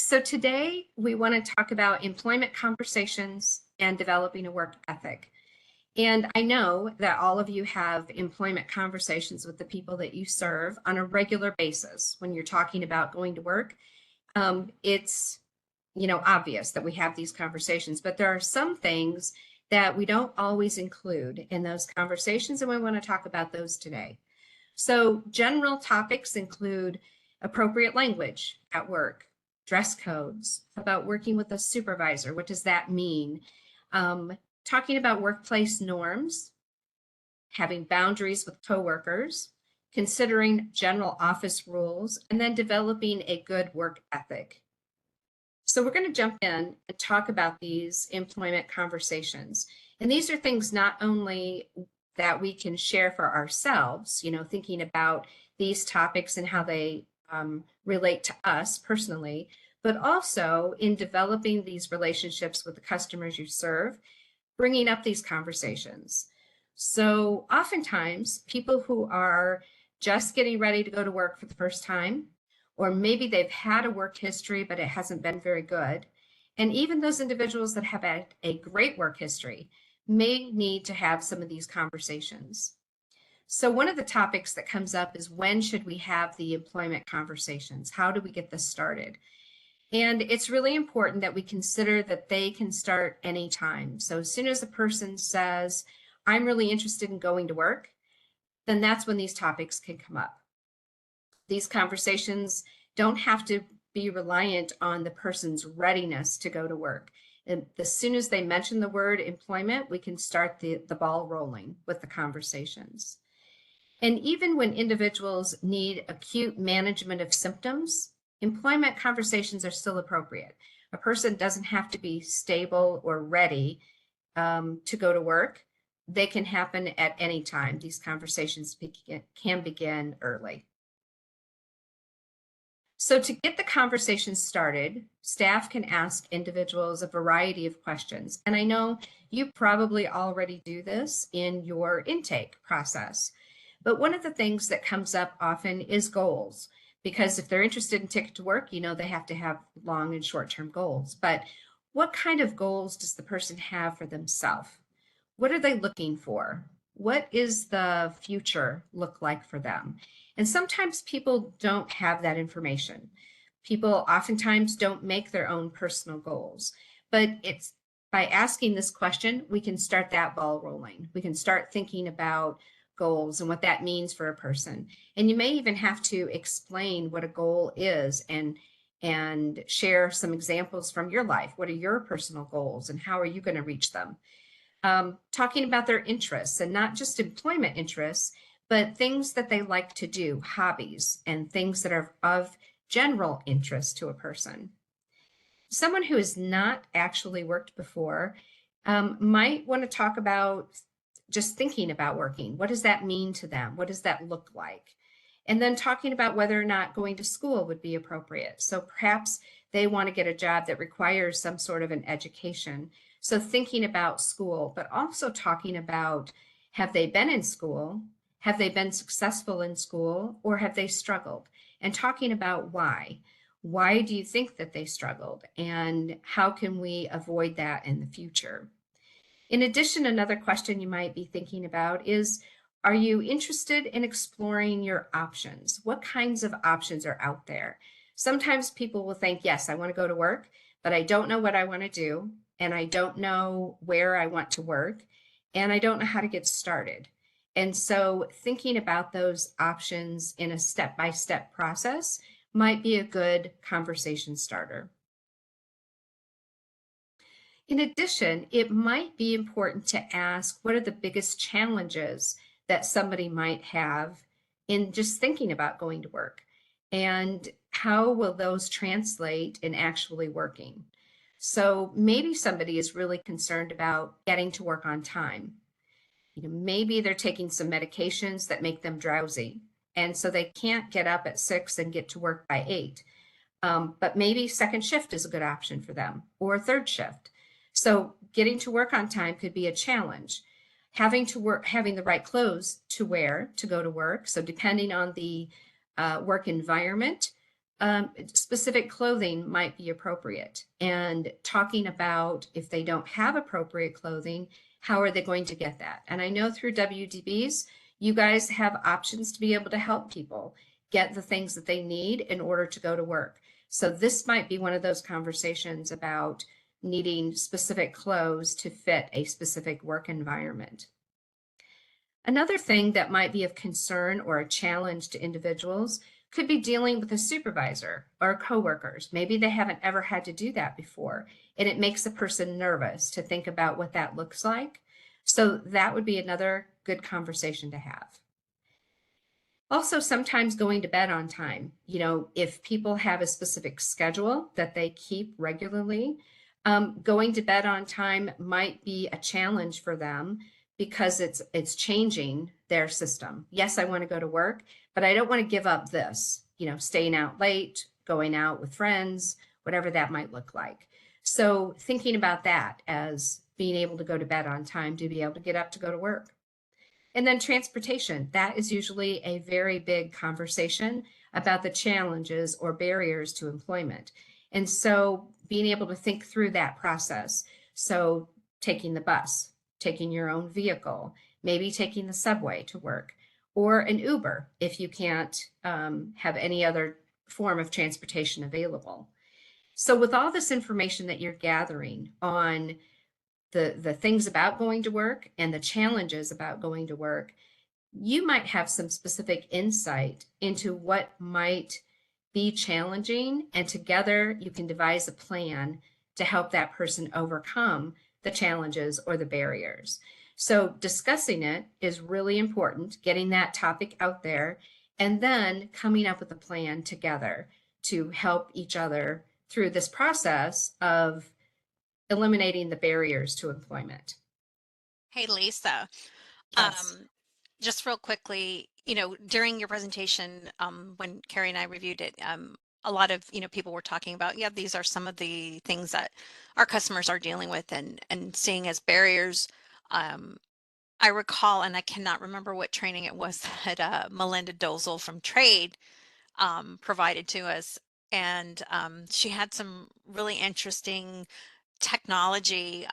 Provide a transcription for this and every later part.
So today we want to talk about employment conversations and developing a work ethic. And I know that all of you have employment conversations with the people that you serve on a regular basis when you're talking about going to work. It's obvious that we have these conversations, but there are some things that we don't always include in those conversations, and we want to talk about those today. So general topics include appropriate language at work, dress codes, about working with a supervisor. What does that mean? Talking about workplace norms, having boundaries with coworkers, considering general office rules, and then developing a good work ethic. So we're going to jump in and talk about these employment conversations. And these are things not only that we can share for ourselves, thinking about these topics and how they relate to us personally, but also in developing these relationships with the customers you serve, bringing up these conversations. So oftentimes people who are just getting ready to go to work for the first time, or maybe they've had a work history, but it hasn't been very good. And even those individuals that have had a great work history may need to have some of these conversations. So one of the topics that comes up is, when should we have the employment conversations? How do we get this started? And it's really important that we consider that they can start anytime. So as soon as a person says, I'm really interested in going to work, then that's when these topics can come up. These conversations don't have to be reliant on the person's readiness to go to work. And as soon as they mention the word employment, we can start the ball rolling with the conversations. And even when individuals need acute management of symptoms, employment conversations are still appropriate. A person doesn't have to be stable or ready to go to work. They can happen at any time. These conversations can begin early. So to get the conversation started, staff can ask individuals a variety of questions. And I know you probably already do this in your intake process. But one of the things that comes up often is goals, because if they're interested in Ticket to Work, they have to have long and short-term goals. But what kind of goals does the person have for themselves? What are they looking for? What is the future look like for them? And sometimes people don't have that information. People oftentimes don't make their own personal goals, but it's by asking this question, we can start that ball rolling. We can start thinking about goals and what that means for a person. And you may even have to explain what a goal is and share some examples from your life. What are your personal goals and how are you going to reach them? Talking about their interests, and not just employment interests, but things that they like to do, hobbies, and things that are of general interest to a person. Someone who has not actually worked before might want to talk about just thinking about working. What does that mean to them? What does that look like? And then talking about whether or not going to school would be appropriate. So perhaps they want to get a job that requires some sort of an education. So thinking about school, but also talking about, have they been in school? Have they been successful in school, or have they struggled? And talking about why. Why do you think that they struggled? And how can we avoid that in the future? In addition, another question you might be thinking about is, are you interested in exploring your options? What kinds of options are out there? Sometimes people will think, yes, I want to go to work, but I don't know what I want to do, and I don't know where I want to work, and I don't know how to get started. And so thinking about those options in a step-by-step process might be a good conversation starter. In addition, it might be important to ask, what are the biggest challenges that somebody might have in just thinking about going to work? And how will those translate in actually working? So maybe somebody is really concerned about getting to work on time. Maybe they're taking some medications that make them drowsy, and so they can't get up at 6 and get to work by 8. But maybe second shift is a good option for them, or third shift. So getting to work on time could be a challenge. Having the right clothes to wear to go to work. So depending on the work environment, specific clothing might be appropriate, and talking about if they don't have appropriate clothing, how are they going to get that? And I know through WDBs, you guys have options to be able to help people get the things that they need in order to go to work. So this might be one of those conversations about needing specific clothes to fit a specific work environment. Another thing that might be of concern or a challenge to individuals could be dealing with a supervisor or coworkers. Maybe they haven't ever had to do that before, and it makes a person nervous to think about what that looks like. So that would be another good conversation to have. Also, sometimes going to bed on time. You know, if people have a specific schedule that they keep regularly, going to bed on time might be a challenge for them because it's changing their system. Yes, I want to go to work, but I don't want to give up this, you know, staying out late, going out with friends, whatever that might look like. So thinking about that as being able to go to bed on time to be able to get up to go to work. And then transportation, that is usually a very big conversation about the challenges or barriers to employment. And so being able to think through that process. So taking the bus, taking your own vehicle, maybe taking the subway to work, or an Uber if you can't have any other form of transportation available. So with all this information that you're gathering on the things about going to work and the challenges about going to work, you might have some specific insight into what might be challenging, and together you can devise a plan to help that person overcome the challenges or the barriers. So discussing it is really important, getting that topic out there, and then coming up with a plan together to help each other through this process of eliminating the barriers to employment. Hey, Lisa. Yes. Um, just real quickly, during your presentation, when Carrie and I reviewed it, a lot of, people were talking about, yeah, these are some of the things that our customers are dealing with and seeing as barriers. Um, I recall, and I cannot remember what training it was that Melinda Dozel from Trade provided to us. And she had some really interesting technology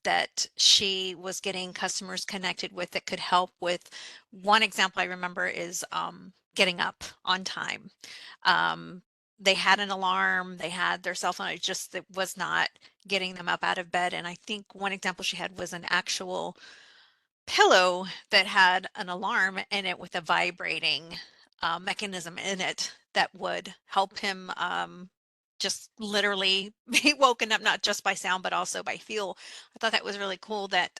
that she was getting customers connected with that could help with. One example I remember is getting up on time. Um, they had an alarm, they had their cell phone, it was not getting them up out of bed. And I think one example she had was an actual pillow that had an alarm in it with a vibrating mechanism in it that would help him just literally be woken up, not just by sound, but also by feel. I thought that was really cool that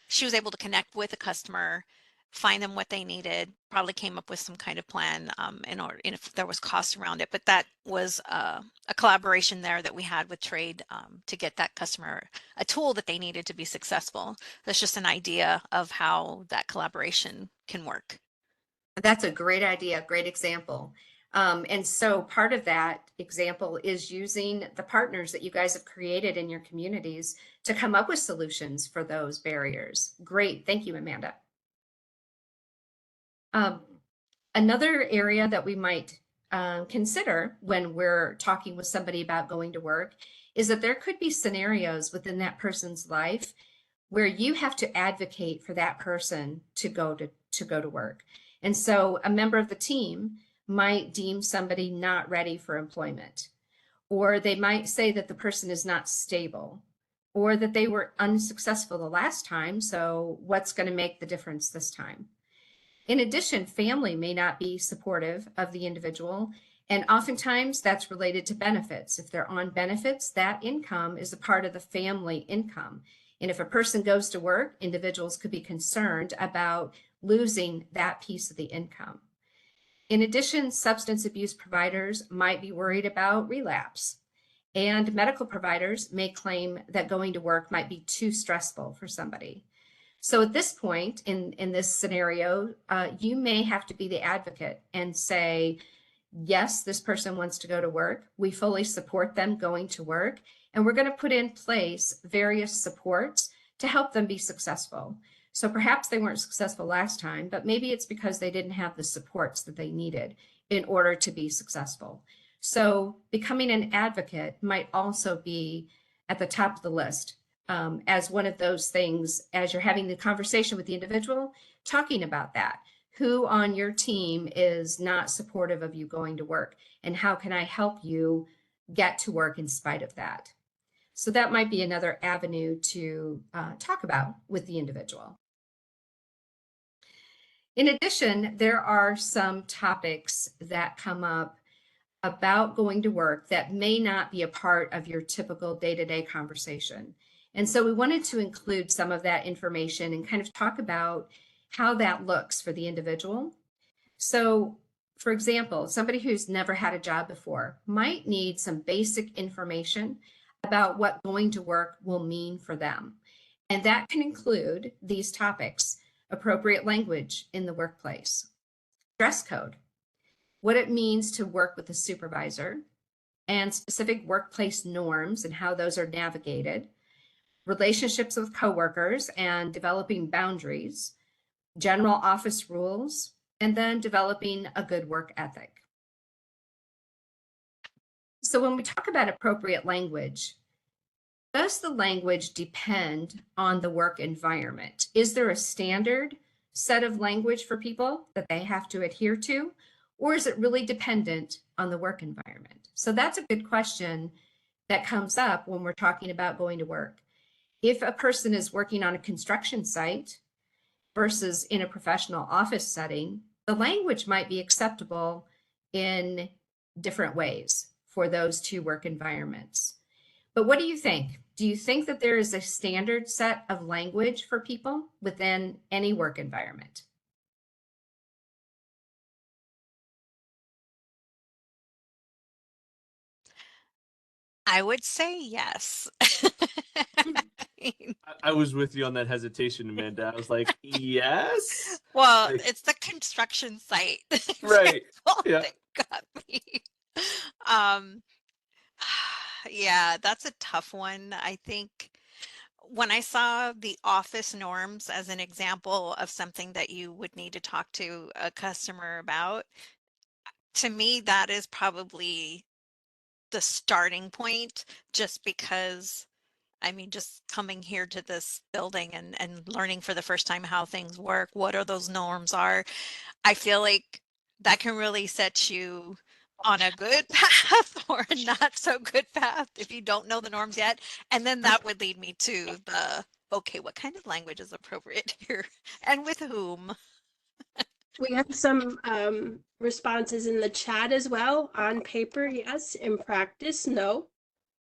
she was able to connect with a customer, find them what they needed, probably came up with some kind of plan in order, and if there was cost around it. But that was a collaboration there that we had with Trade to get that customer a tool that they needed to be successful. That's just an idea of how that collaboration can work. That's a great idea, great example. And so part of that example is using the partners that you guys have created in your communities to come up with solutions for those barriers. Great. Thank you, Amanda. Um, Another area that we might consider when we're talking with somebody about going to work is that there could be scenarios within that person's life where you have to advocate for that person to go to work. And so a member of the team might deem somebody not ready for employment, or they might say that the person is not stable, or that they were unsuccessful the last time, so what's going to make the difference this time? In addition, family may not be supportive of the individual, and oftentimes that's related to benefits. If they're on benefits, that income is a part of the family income. And if a person goes to work, individuals could be concerned about losing that piece of the income. In addition, substance abuse providers might be worried about relapse, and medical providers may claim that going to work might be too stressful for somebody. So at this point in this scenario, you may have to be the advocate and say, yes, this person wants to go to work. We fully support them going to work, and we're going to put in place various supports to help them be successful. So perhaps they weren't successful last time, but maybe it's because they didn't have the supports that they needed in order to be successful. So becoming an advocate might also be at the top of the list, as one of those things as you're having the conversation with the individual, talking about that. Who on your team is not supportive of you going to work, and how can I help you get to work in spite of that? So that might be another avenue to talk about with the individual. In addition, there are some topics that come up about going to work that may not be a part of your typical day-to-day conversation. And so we wanted to include some of that information and kind of talk about how that looks for the individual. So, for example, somebody who's never had a job before might need some basic information about what going to work will mean for them. And that can include these topics: appropriate language in the workplace, dress code, what it means to work with a supervisor, and specific workplace norms and how those are navigated, relationships with coworkers and developing boundaries, general office rules, and then developing a good work ethic. So when we talk about appropriate language, does the language depend on the work environment? Is there a standard set of language for people that they have to adhere to, or is it really dependent on the work environment? So that's a good question that comes up when we're talking about going to work. If a person is working on a construction site versus in a professional office setting, the language might be acceptable in different ways for those two work environments. But what do you think? Do you think that there is a standard set of language for people within any work environment? I would say yes. I was with you on that hesitation, Amanda. I was like, yes. Well, Like, it's the construction site right. example Yeah. that got me. Um, yeah, that's a tough one. I think when I saw the office norms as an example of something that you would need to talk to a customer about, to me, that is probably the starting point, just because I mean, just coming here to this building and learning for the first time how things work, what are those norms are. I feel like that can really set you on a good path or a not so good path if you don't know the norms yet. And then that would lead me to the, okay, what kind of language is appropriate here and with whom? We have some responses in the chat as well. On paper, yes. In practice, no.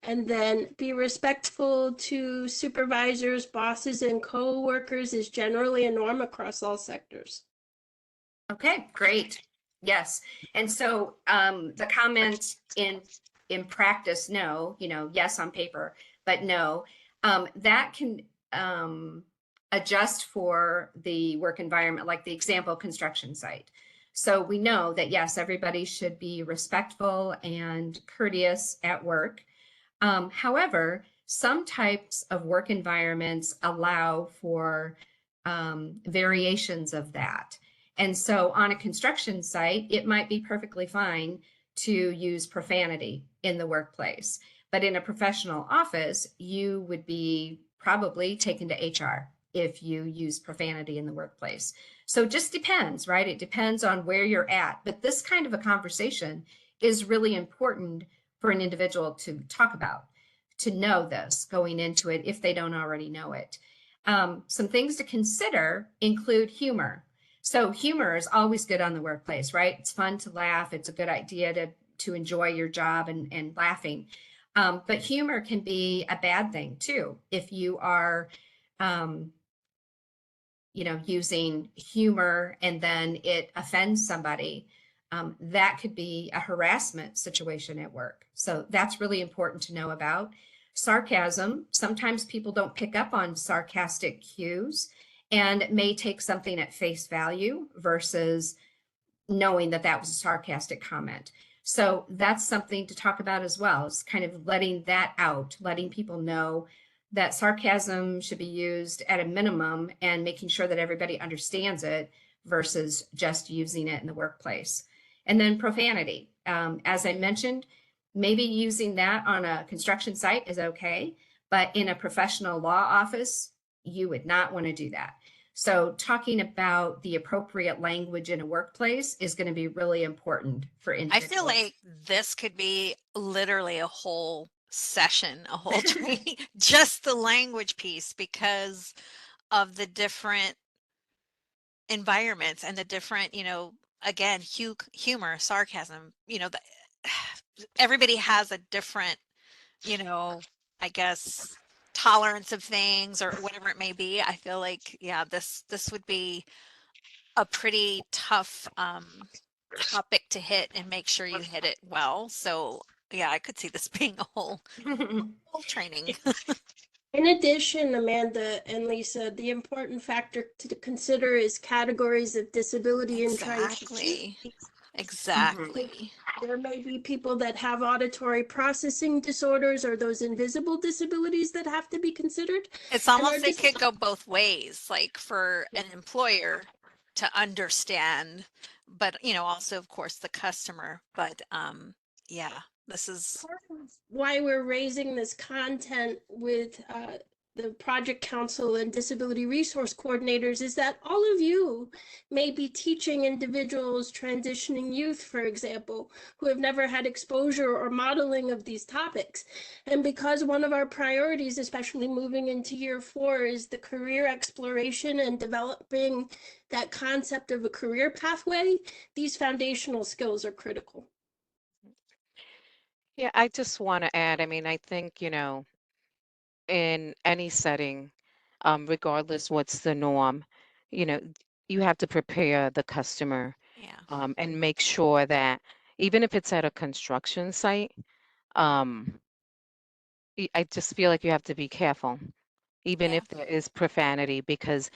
And then be respectful to supervisors, bosses, and co-workers is generally a norm across all sectors. Okay, great. Yes. And so the comment in practice, no, yes on paper, but no, that can adjust for the work environment, like the example construction site. So we know that yes, everybody should be respectful and courteous at work. However, some types of work environments allow for variations of that. And so on a construction site, it might be perfectly fine to use profanity in the workplace. But in a professional office, you would be probably taken to HR if you use profanity in the workplace. So it just depends, right? It depends on where you're at. But this kind of a conversation is really important for an individual to talk about, to know this going into it if they don't already know it. Some things to consider include humor. So humor is always good on the workplace, right? It's fun to laugh. It's a good idea to enjoy your job and laughing. But humor can be a bad thing too. If you are, using humor and then it offends somebody, that could be a harassment situation at work. So that's really important to know about. Sarcasm, sometimes people don't pick up on sarcastic cues and may take something at face value versus knowing that that was a sarcastic comment. So that's something to talk about as well. It's kind of letting that out, letting people know that sarcasm should be used at a minimum and making sure that everybody understands it versus just using it in the workplace. And then profanity. As I mentioned, maybe using that on a construction site is okay, but in a professional law office, you would not want to do that. So talking about the appropriate language in a workplace is going to be really important for I individuals. feel like this could be literally a whole session, a whole training, just the language piece because of the different environments and the different, again, humor, sarcasm, everybody has a different, I guess, tolerance of things or whatever it may be. I feel like, yeah, this would be a pretty tough topic to hit and make sure you hit it well. So yeah, I could see this being a whole training. In addition, Amanda and Lisa, the important factor to consider is categories of disability and trying to Exactly. choose. Exactly. There may be people that have auditory processing disorders or those invisible disabilities that have to be considered. It's And almost, it could go both ways, like for an employer to understand, but also of course the customer. But yeah, this is why we're raising this content with the project council and disability resource coordinators is that all of you may be teaching individuals, transitioning youth, for example, who have never had exposure or modeling of these topics. And because one of our priorities, especially moving into year 4, is the career exploration and developing that concept of a career pathway, these foundational skills are critical. Yeah, I just want to add, I mean, I think, in any setting, regardless what's the norm, you know, you have to prepare the customer, yeah. and make sure that even if it's at a construction site, um, I just feel like you have to be careful, even Yeah. if there is profanity, because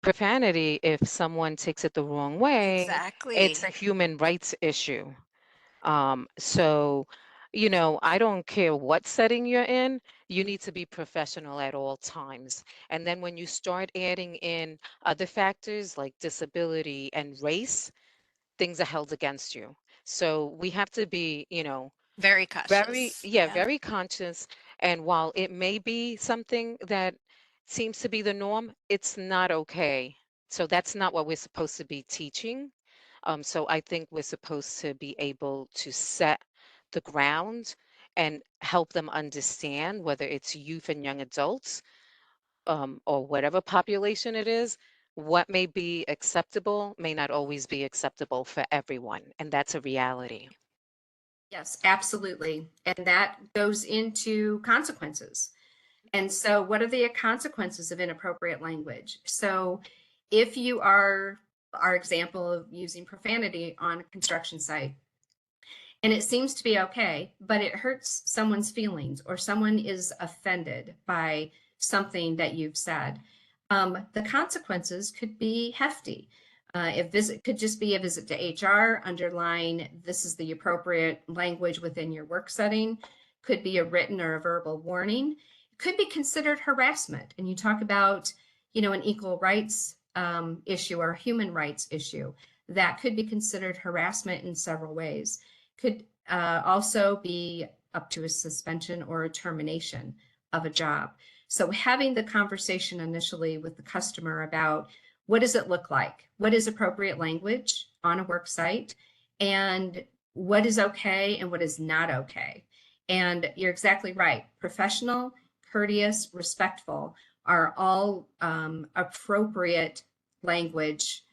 profanity, if someone takes it the wrong way, it's a Exactly. human rights issue. So, I don't care what setting you're in, you need to be professional at all times. And then when you start adding in other factors like disability and race, things are held against you. So we have to be, Very cautious. Yeah. very conscious. And while it may be something that seems to be the norm, it's not okay. So that's not what we're supposed to be teaching. So I think we're supposed to be able to set the ground and help them understand, whether it's youth and young adults, or whatever population it is, what may be acceptable may not always be acceptable for everyone. And that's a reality. Yes, absolutely. And that goes into consequences. And so, what are the consequences of inappropriate language? So, if you are our example of using profanity on a construction site, and it seems to be okay, but it hurts someone's feelings or someone is offended by something that you've said, the consequences could be hefty. A visit could just be a visit to HR, underline this is the appropriate language within your work setting, could be a written or a verbal warning, it could be considered harassment. And you talk about, an equal rights issue or a human rights issue. That could be considered harassment in several ways. Could also be up to a suspension or a termination of a job. So having the conversation initially with the customer about what does it look like? What is appropriate language on a work site? And what is okay and what is not okay? And you're exactly right. Professional, courteous, respectful are all appropriate language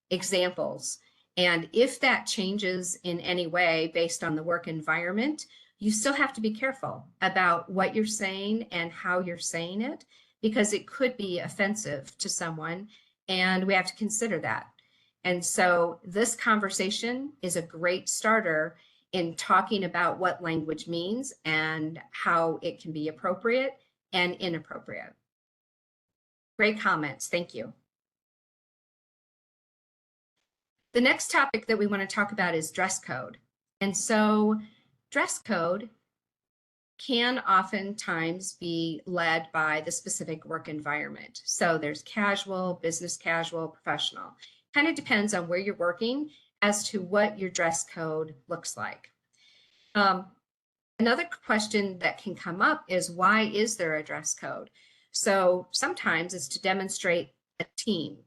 examples. And if that changes in any way based on the work environment, you still have to be careful about what you're saying and how you're saying it, because it could be offensive to someone, and we have to consider that. And so this conversation is a great starter in talking about what language means and how it can be appropriate and inappropriate. Great comments. Thank you. The next topic that we want to talk about is dress code. And so dress code can oftentimes be led by the specific work environment. So there's casual, business casual, professional. Kind of depends on where you're working as to what your dress code looks like. Another question that can come up is, why is there a dress code? So sometimes it's to demonstrate a team.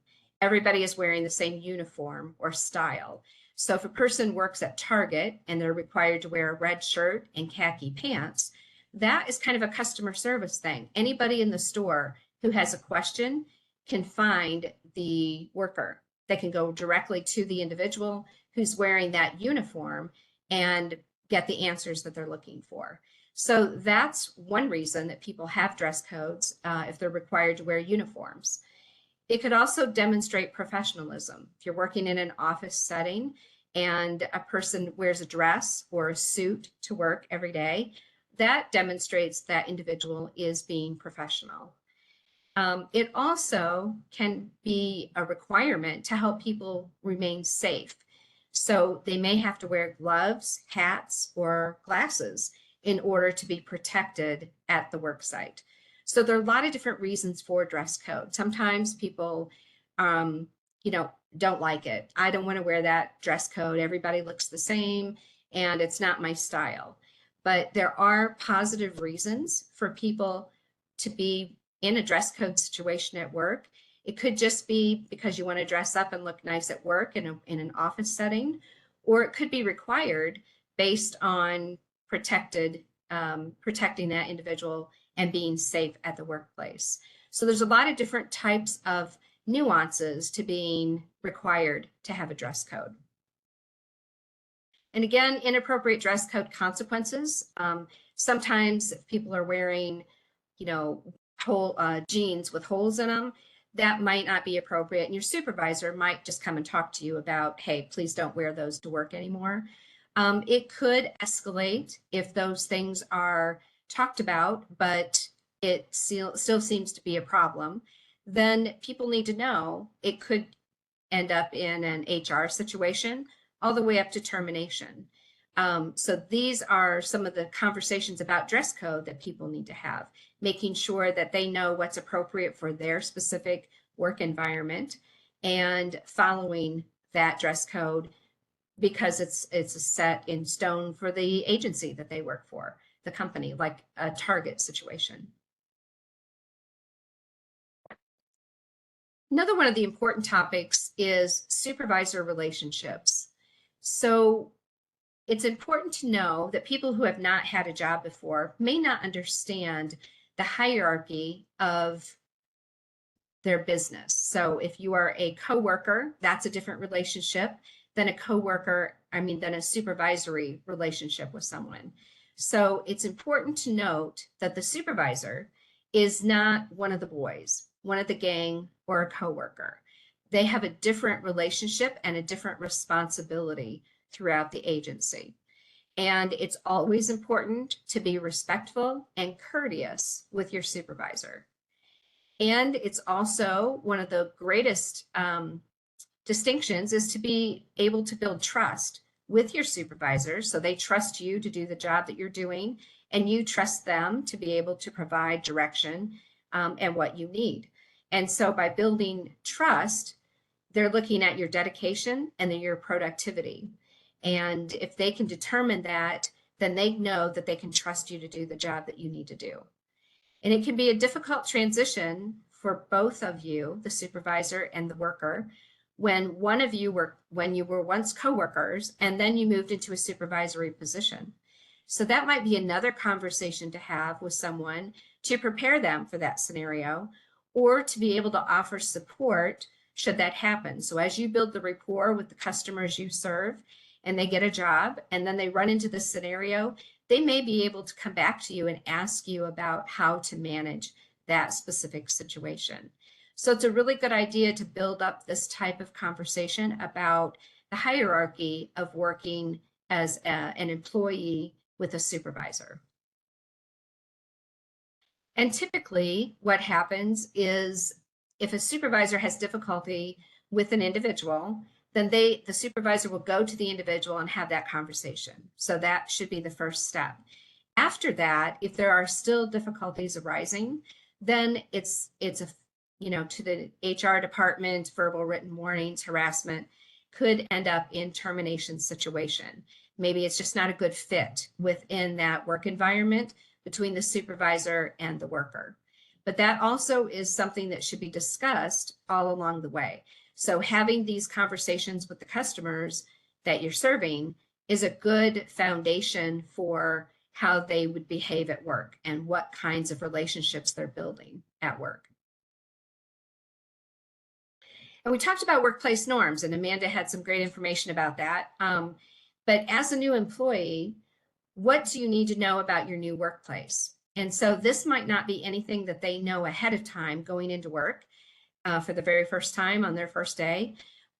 Everybody is wearing the same uniform or style. So if a person works at Target and they're required to wear a red shirt and khaki pants, that is kind of a customer service thing. Anybody in the store who has a question can find the worker. They can go directly to the individual who's wearing that uniform and get the answers that they're looking for. So that's one reason that people have dress codes if they're required to wear uniforms. It could also demonstrate professionalism. If you're working in an office setting and a person wears a dress or a suit to work every day, that demonstrates that individual is being professional. It also can be a requirement to help people remain safe. So they may have to wear gloves, hats, or glasses in order to be protected at the work site. So there are a lot of different reasons for dress code. Sometimes people, don't like it. I don't want to wear that dress code. Everybody looks the same and it's not my style. But there are positive reasons for people to be in a dress code situation at work. It could just be because you want to dress up and look nice at work in an office setting, or it could be required based on protecting that individual and being safe at the workplace. So there's a lot of different types of nuances to being required to have a dress code. And again, inappropriate dress code consequences. Sometimes if people are wearing, jeans with holes in them, that might not be appropriate. And your supervisor might just come and talk to you about, hey, please don't wear those to work anymore. It could escalate if those things are talked about, but it still seems to be a problem. Then people need to know it could end up in an HR situation all the way up to termination. So these are some of the conversations about dress code that people need to have, making sure that they know what's appropriate for their specific work environment and following that dress code because it's set in stone for the agency that they work for, the company, like a Target situation. Another one of the important topics is supervisor relationships. So it's important to know that people who have not had a job before may not understand the hierarchy of their business. So if you are a coworker, that's a different relationship than a supervisory relationship with someone. So it's important to note that the supervisor is not one of the boys, one of the gang, or a coworker. They have a different relationship and a different responsibility throughout the agency. And it's always important to be respectful and courteous with your supervisor. And it's also one of the greatest distinctions is to be able to build trust with your supervisors. So they trust you to do the job that you're doing, and you trust them to be able to provide direction and what you need. And so by building trust, they're looking at your dedication and then your productivity. And if they can determine that, then they know that they can trust you to do the job that you need to do. And it can be a difficult transition for both of you, the supervisor and the worker, when you were once coworkers and then you moved into a supervisory position. So that might be another conversation to have with someone to prepare them for that scenario, or to be able to offer support should that happen. So as you build the rapport with the customers you serve and they get a job and then they run into this scenario, they may be able to come back to you and ask you about how to manage that specific situation. So it's a really good idea to build up this type of conversation about the hierarchy of working as an employee with a supervisor. And typically what happens is if a supervisor has difficulty with an individual, then the supervisor will go to the individual and have that conversation. So that should be the first step. After that, if there are still difficulties arising, then it's to the HR department, verbal written warnings, harassment, could end up in termination situation. Maybe it's just not a good fit within that work environment between the supervisor and the worker. But that also is something that should be discussed all along the way. So having these conversations with the customers that you're serving is a good foundation for how they would behave at work and what kinds of relationships they're building at work. And we talked about workplace norms, and Amanda had some great information about that. But as a new employee, what do you need to know about your new workplace? And so this might not be anything that they know ahead of time going into work for the very first time on their first day,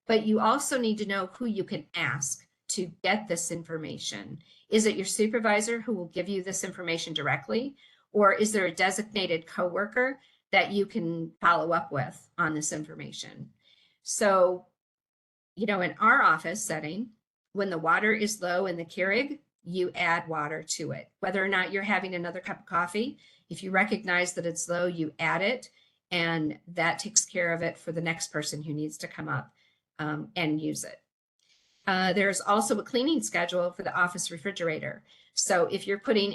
but you also need to know who you can ask to get this information. Is it your supervisor who will give you this information directly? Or is there a designated coworker that you can follow up with on this information? So, you know, in our office setting, when the water is low in the Keurig, you add water to it. Whether or not you're having another cup of coffee, if you recognize that it's low, you add it, and that takes care of it for the next person who needs to come up and use it. There's also a cleaning schedule for the office refrigerator. So if you're putting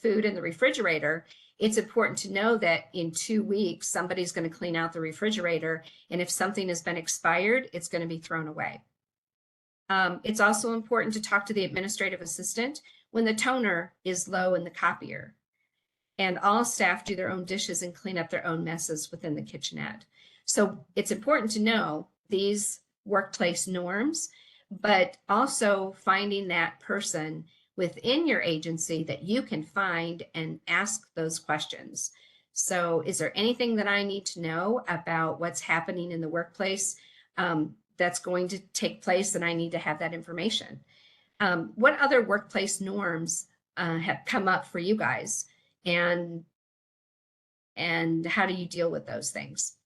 food in the refrigerator, it's important to know that in 2 weeks, somebody's going to clean out the refrigerator. And if something has been expired, it's going to be thrown away. It's also important to talk to the administrative assistant when the toner is low in the copier. And all staff do their own dishes and clean up their own messes within the kitchenette. So it's important to know these workplace norms, but also finding that person within your agency that you can find and ask those questions. So is there anything that I need to know about what's happening in the workplace that's going to take place, and I need to have that information? What other workplace norms have come up for you guys, and how do you deal with those things?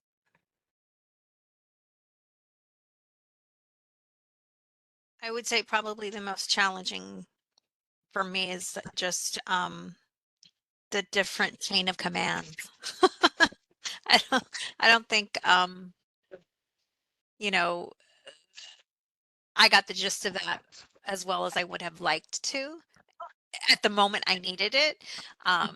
I would say probably the most challenging for me is just the different chain of commands. I don't think you know, I got the gist of that as well as I would have liked to at the moment I needed it. I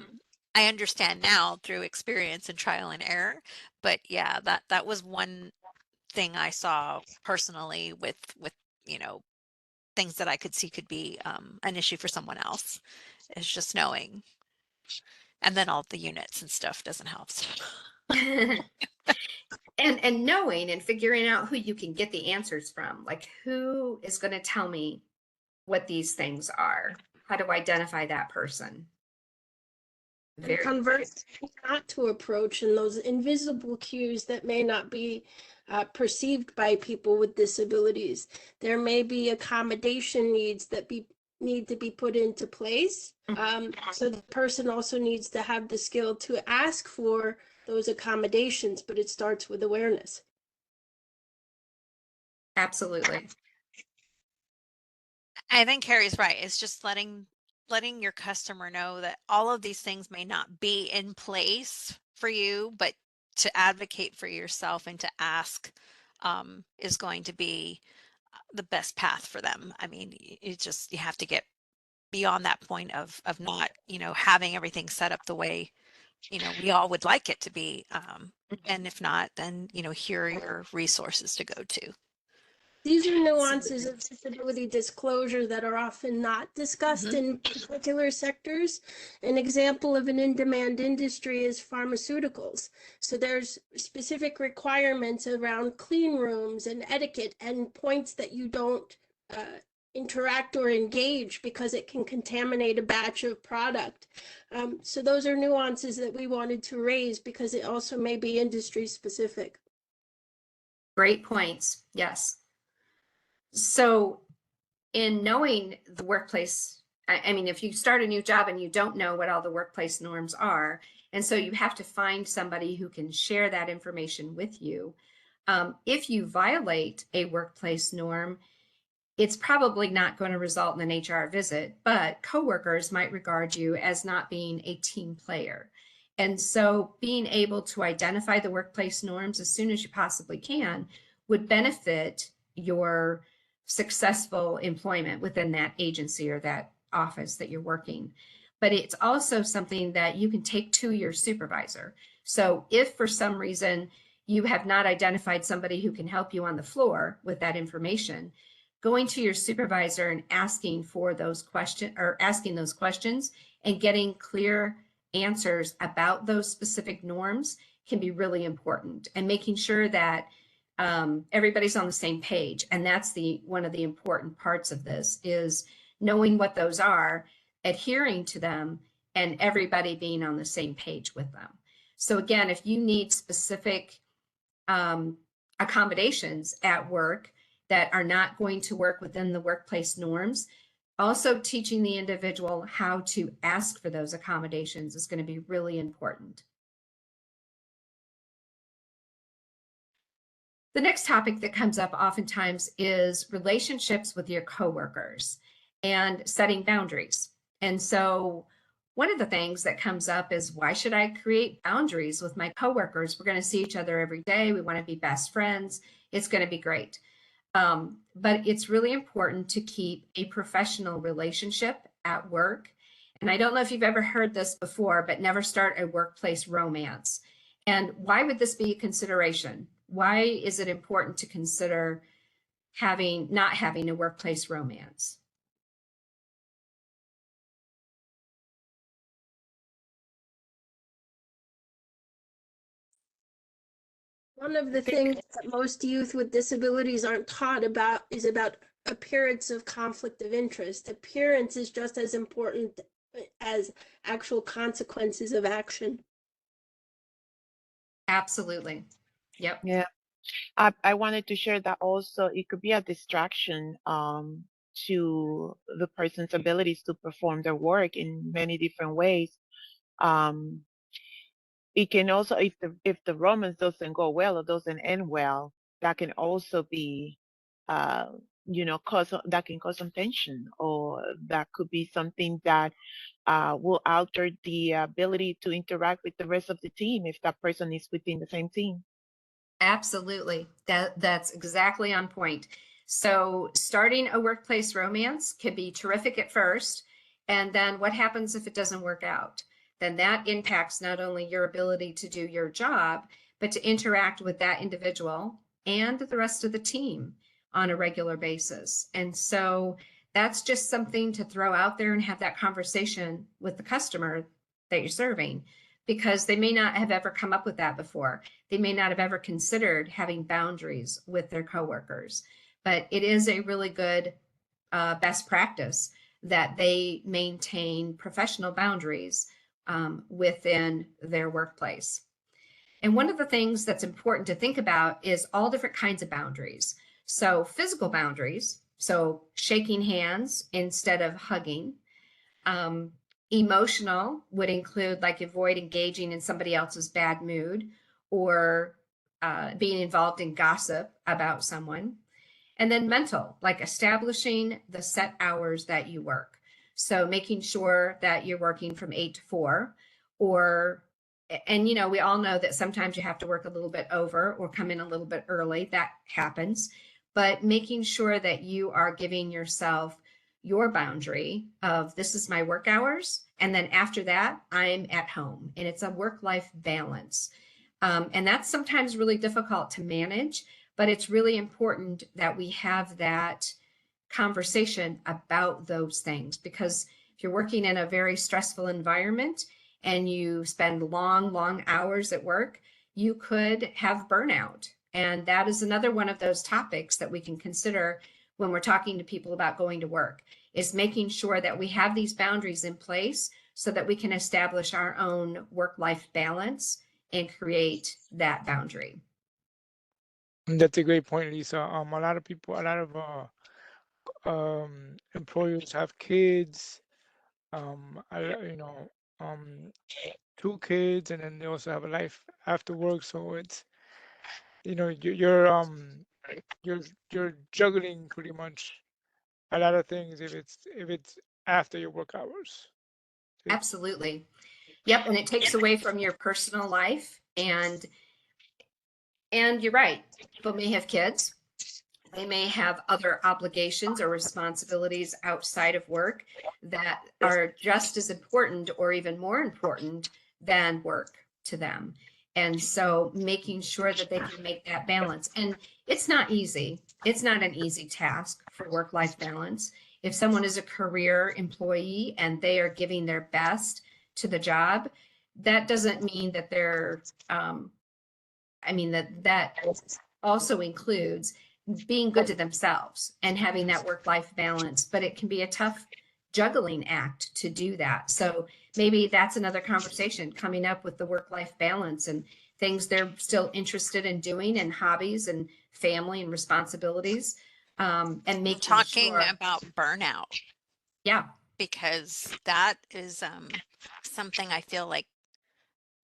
understand now through experience and trial and error, but yeah, that was one thing I saw personally with you know, things that I could see could be an issue for someone else, is just knowing. And then all the units and stuff doesn't help. So. and knowing and figuring out who you can get the answers from, like who is going to tell me what these things are, how to identify that person. And conversely, not to approach in those invisible cues that may not be perceived by people with disabilities. There may be accommodation needs that need to be put into place. So the person also needs to have the skill to ask for those accommodations, but it starts with awareness. Absolutely. I think Carrie's right. It's just letting your customer know that all of these things may not be in place for you, but to advocate for yourself and to ask is going to be the best path for them. I mean, you have to get beyond that point of not, you know, having everything set up the way, you know, we all would like it to be. And if not, then, you know, here are your resources to go to. These are nuances of disability disclosure that are often not discussed in particular sectors. An example of an in-demand industry is pharmaceuticals. So there's specific requirements around clean rooms and etiquette and points that you don't interact or engage because it can contaminate a batch of product. So those are nuances that we wanted to raise because it also may be industry specific. Great points. Yes. So in knowing the workplace, I mean, if you start a new job and you don't know what all the workplace norms are, and so you have to find somebody who can share that information with you. If you violate a workplace norm, it's probably not going to result in an HR visit, but coworkers might regard you as not being a team player. And so being able to identify the workplace norms as soon as you possibly can would benefit your successful employment within that agency or that office that you're working. But it's also something that you can take to your supervisor. So if for some reason you have not identified somebody who can help you on the floor with that information, going to your supervisor and asking for those questions or asking those questions and getting clear answers about those specific norms can be really important, and making sure that everybody's on the same page. And that's one of the important parts of this is knowing what those are, adhering to them, and everybody being on the same page with them. So again, if you need specific accommodations at work that are not going to work within the workplace norms, also teaching the individual how to ask for those accommodations is going to be really important. The next topic that comes up oftentimes is relationships with your coworkers and setting boundaries. And so one of the things that comes up is, why should I create boundaries with my coworkers? We're going to see each other every day. We want to be best friends. It's going to be great. But it's really important to keep a professional relationship at work. And I don't know if you've ever heard this before, but never start a workplace romance. And why would this be a consideration? Why is it important to consider not having a workplace romance? One of the things that most youth with disabilities aren't taught about is about appearance of conflict of interest. Appearance is just as important as actual consequences of action. Absolutely. Yep. Yeah, I wanted to share that also it could be a distraction to the person's abilities to perform their work in many different ways. Um, it can also, if the romance doesn't go well or doesn't end well, that can also be, uh, that can cause some tension, or that could be something that will alter the ability to interact with the rest of the team if that person is within the same team. Absolutely. That's exactly on point. So starting a workplace romance could be terrific at first. And then what happens if it doesn't work out? Then that impacts not only your ability to do your job, but to interact with that individual and the rest of the team on a regular basis. And so that's just something to throw out there and have that conversation with the customer that you're serving, because they may not have ever come up with that before. They may not have ever considered having boundaries with their coworkers, but it is a really good best practice that they maintain professional boundaries within their workplace. And one of the things that's important to think about is all different kinds of boundaries. So physical boundaries, so shaking hands instead of hugging. Emotional would include like avoid engaging in somebody else's bad mood or being involved in gossip about someone. And then mental, like establishing the set hours that you work. So making sure that you're working from 8 to 4, and we all know that sometimes you have to work a little bit over or come in a little bit early. That happens. But making sure that you are giving yourself your boundary of, this is my work hours, and then after that I'm at home, and it's a work-life balance. And that's sometimes really difficult to manage, but it's really important that we have that conversation about those things, because if you're working in a very stressful environment and you spend long hours at work, you could have burnout. And that is another one of those topics that we can consider when we're talking to people about going to work, is making sure that we have these boundaries in place so that we can establish our own work-life balance and create that boundary. That's a great point, Lisa. A lot of employers have kids, um, 2 kids, and then they also have a life after work. So it's, you're juggling pretty much a lot of things if it's after your work hours. Absolutely. Yep. And it takes away from your personal life. And you're right. People may have kids. They may have other obligations or responsibilities outside of work that are just as important or even more important than work to them. And so making sure that they can make that balance. And it's not easy. It's not an easy task for work-life balance. If someone is a career employee and they are giving their best to the job, that doesn't mean that they're, that also includes being good to themselves and having that work-life balance, but it can be a tough juggling act to do that. So maybe that's another conversation, coming up with the work-life balance and things they're still interested in doing, and hobbies and family and responsibilities, and making Talking sure. about burnout, Yeah, because that is something I feel like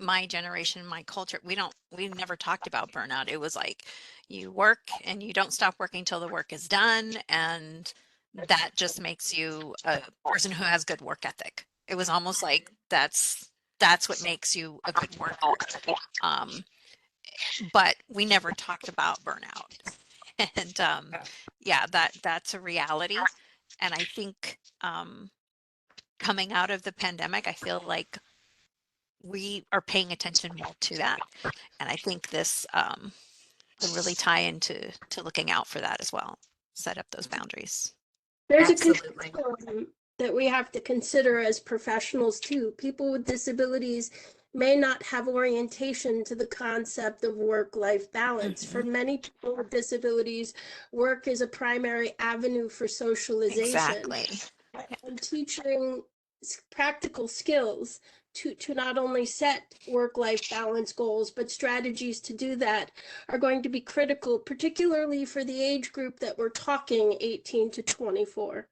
my generation, my culture, we never talked about burnout. It was like you work and you don't stop working till the work is done, and that just makes you a person who has good work ethic. It was almost like that's what makes you a good worker. But we never talked about burnout. And yeah, that's a reality. And I think coming out of the pandemic, I feel like we are paying attention more to that. And I think this will really tie into looking out for that as well. Set up those boundaries. There's absolutely. a continuum that we have to consider as professionals too. People with disabilities may not have orientation to the concept of work-life balance. For many people with disabilities, work is a primary avenue for socialization. Exactly. And teaching practical skills to not only set work-life balance goals, but strategies to do that are going to be critical, particularly for the age group that we're talking, 18 to 24.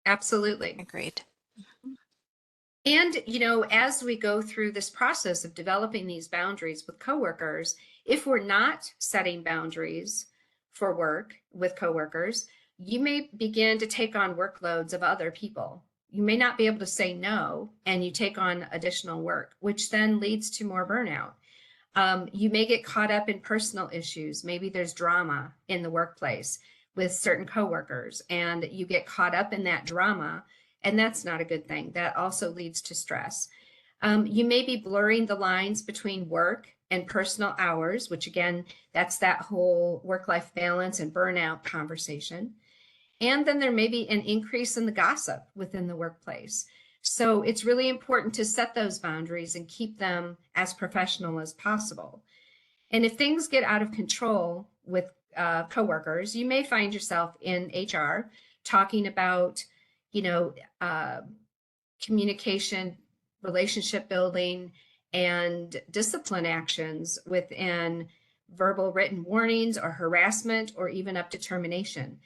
Absolutely. Agreed. And, as we go through this process of developing these boundaries with coworkers, if we're not setting boundaries for work with coworkers, you may begin to take on workloads of other people. You may not be able to say no, and you take on additional work, which then leads to more burnout. You may get caught up in personal issues. Maybe there's drama in the workplace with certain coworkers, and you get caught up in that drama, and that's not a good thing. That also leads to stress. You may be blurring the lines between work and personal hours, which again, that's that whole work-life balance and burnout conversation. And then there may be an increase in the gossip within the workplace. So it's really important to set those boundaries and keep them as professional as possible. And if things get out of control with coworkers, you may find yourself in HR talking about, communication, relationship building, and discipline actions within verbal written warnings or harassment or even up to termination.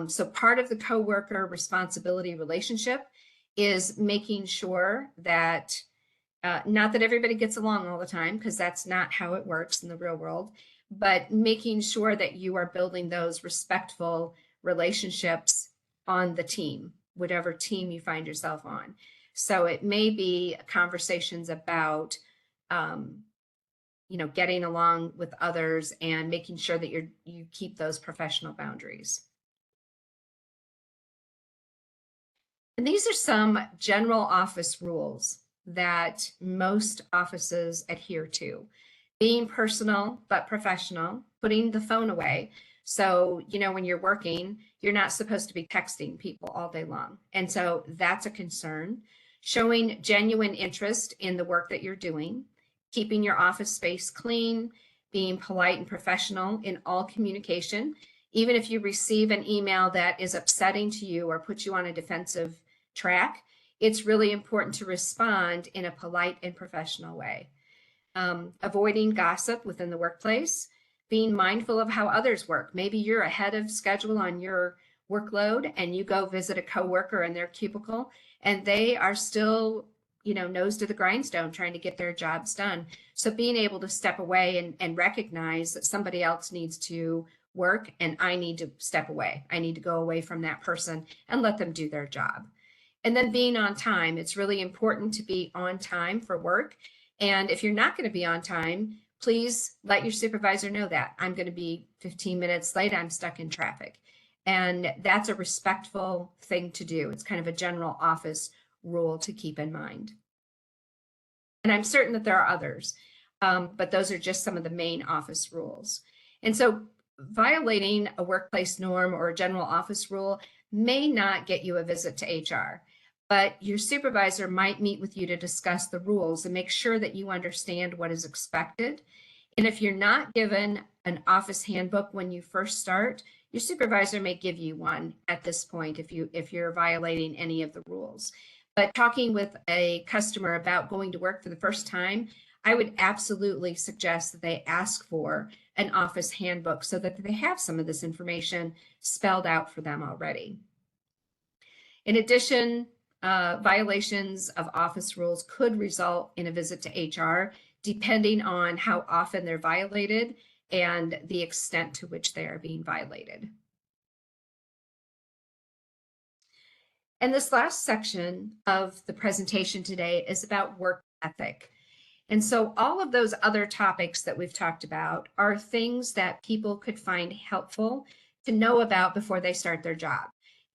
So part of the coworker responsibility relationship is making sure that not that everybody gets along all the time, because that's not how it works in the real world, but making sure that you are building those respectful relationships on the team, whatever team you find yourself on. So it may be conversations about, getting along with others and making sure that you keep those professional boundaries. And these are some general office rules that most offices adhere to. Being personal but professional, putting the phone away. So, when you're working, you're not supposed to be texting people all day long. And so that's a concern. Showing genuine interest in the work that you're doing, keeping your office space clean, being polite and professional in all communication. Even if you receive an email that is upsetting to you or puts you on a defensive track, it's really important to respond in a polite and professional way. Avoiding gossip within the workplace, being mindful of how others work. Maybe you're ahead of schedule on your workload and you go visit a coworker in their cubicle and they are still, nose to the grindstone trying to get their jobs done. So being able to step away and recognize that somebody else needs to work and I need to step away. I need to go away from that person and let them do their job. And then being on time. It's really important to be on time for work. And if you're not going to be on time, please let your supervisor know that I'm going to be 15 minutes late. I'm stuck in traffic. And that's a respectful thing to do. It's kind of a general office rule to keep in mind. And I'm certain that there are others, but those are just some of the main office rules. And so violating a workplace norm or a general office rule may not get you a visit to HR, but your supervisor might meet with you to discuss the rules and make sure that you understand what is expected. And if you're not given an office handbook when you first start, your supervisor may give you one at this point if you're violating any of the rules. But talking with a customer about going to work for the first time, I would absolutely suggest that they ask for an office handbook so that they have some of this information spelled out for them already. In addition, violations of office rules could result in a visit to HR, depending on how often they're violated and the extent to which they are being violated. And this last section of the presentation today is about work ethic. And so all of those other topics that we've talked about are things that people could find helpful to know about before they start their job.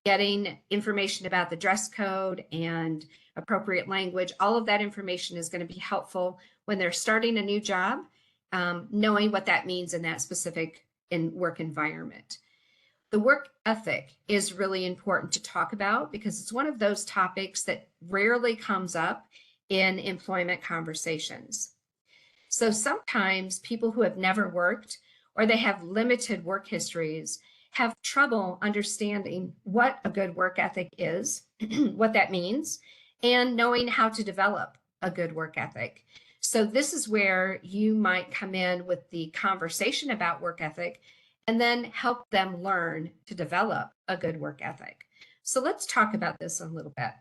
Getting information about the dress code and appropriate language, all of that information is going to be helpful when they're starting a new job, knowing what that means in that specific work environment. The work ethic is really important to talk about because it's one of those topics that rarely comes up in employment conversations. So sometimes people who have never worked or they have limited work histories have trouble understanding what a good work ethic is, what that means, and knowing how to develop a good work ethic. So this is where you might come in with the conversation about work ethic and then help them learn to develop a good work ethic. So let's talk about this a little bit.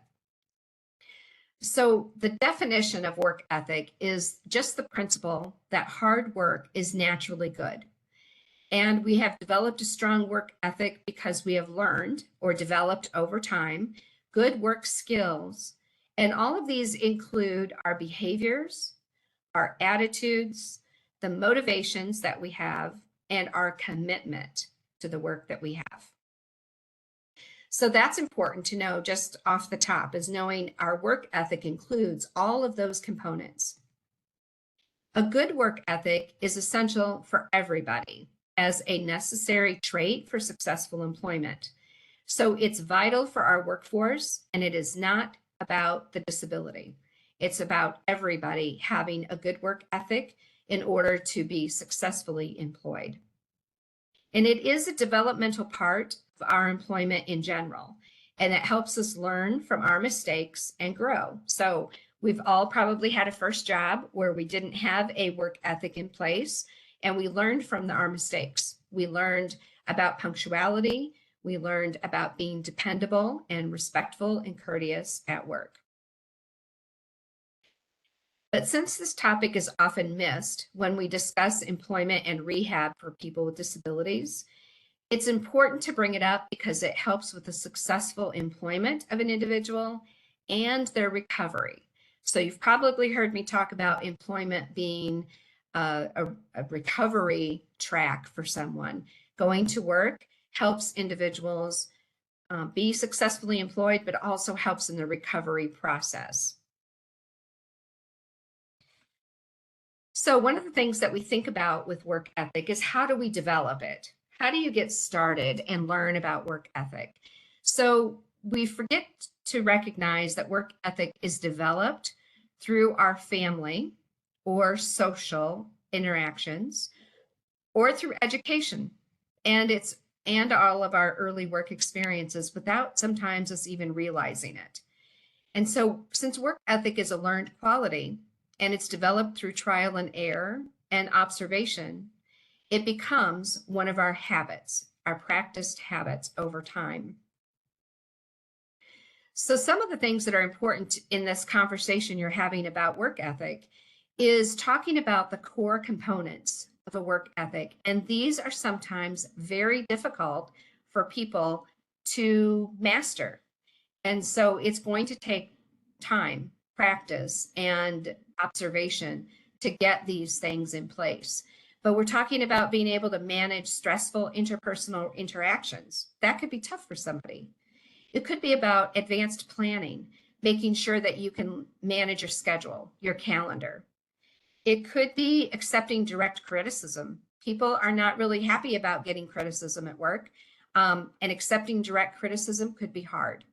So the definition of work ethic is just the principle that hard work is naturally good. And we have developed a strong work ethic because we have learned or developed over time good work skills. And all of these include our behaviors, our attitudes, the motivations that we have, and our commitment to the work that we have. So that's important to know just off the top, is knowing our work ethic includes all of those components. A good work ethic is essential for everybody as a necessary trait for successful employment. So it's vital for our workforce, and it is not about the disability. It's about everybody having a good work ethic in order to be successfully employed. And it is a developmental part of our employment in general, and it helps us learn from our mistakes and grow. So we've all probably had a first job where we didn't have a work ethic in place, and we learned from our mistakes. We learned about punctuality. We learned about being dependable and respectful and courteous at work. But since this topic is often missed when we discuss employment and rehab for people with disabilities, it's important to bring it up because it helps with the successful employment of an individual and their recovery. So you've probably heard me talk about employment being a recovery track for someone. Going to work helps individuals be successfully employed, but also helps in the recovery process. So one of the things that we think about with work ethic is how do we develop it? How do you get started and learn about work ethic? So we forget to recognize that work ethic is developed through our family or social interactions or through education and all of our early work experiences without sometimes us even realizing it. And so since work ethic is a learned quality, and it's developed through trial and error and observation, it becomes one of our habits, our practiced habits over time. So some of the things that are important in this conversation you're having about work ethic is talking about the core components of a work ethic. And these are sometimes very difficult for people to master. And so it's going to take time, practice, and observation to get these things in place. But we're talking about being able to manage stressful interpersonal interactions. That could be tough for somebody. It could be about advanced planning, making sure that you can manage your schedule, your calendar. It could be accepting direct criticism. People are not really happy about getting criticism at work, and accepting direct criticism could be hard.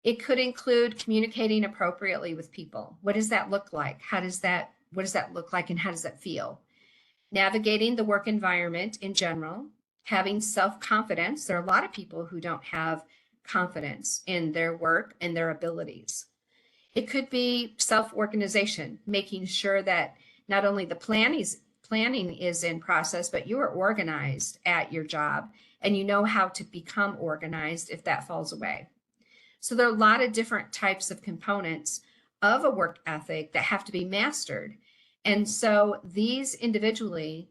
It could include communicating appropriately with people. What does that look like? What does that look like, and how does that feel? Navigating the work environment in general, having self-confidence. There are a lot of people who don't have confidence in their work and their abilities. It could be self-organization, making sure that not only the planning is in process, but you are organized at your job and you know how to become organized if that falls away. So there are a lot of different types of components of a work ethic that have to be mastered. And so these individually